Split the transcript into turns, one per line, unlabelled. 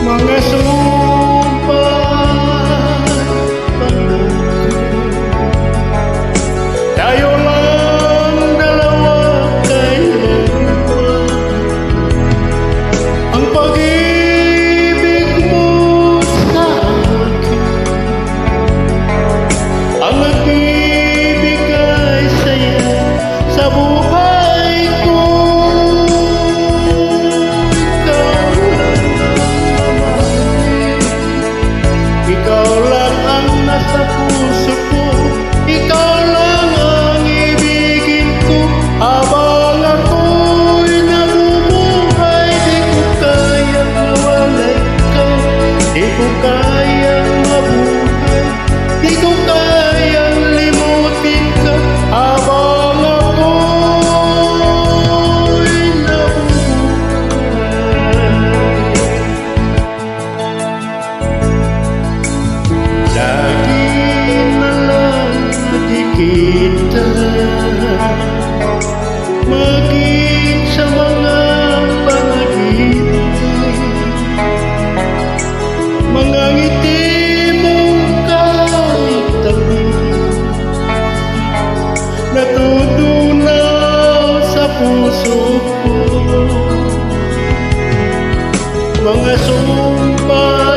mga sumpah tayo lang dalawa kailanman. Ang pag-ibig mo sa akin ang nagbibigay saya sa buhay ko. Ikaw lang ang nasa puso ko, ikaw lang ang ibigin ko. Habang ako'y nabubuhay, di ko kayang mawalay ka. Di ko kayang mabuhay, di ko kayang limutin ka. Habang ako'y nabubuhay, lagi na lang nakikita, maging sa mga panaginip, mga ngiti mong kahit tabi, natutunaw sa puso ko. Mga sumpah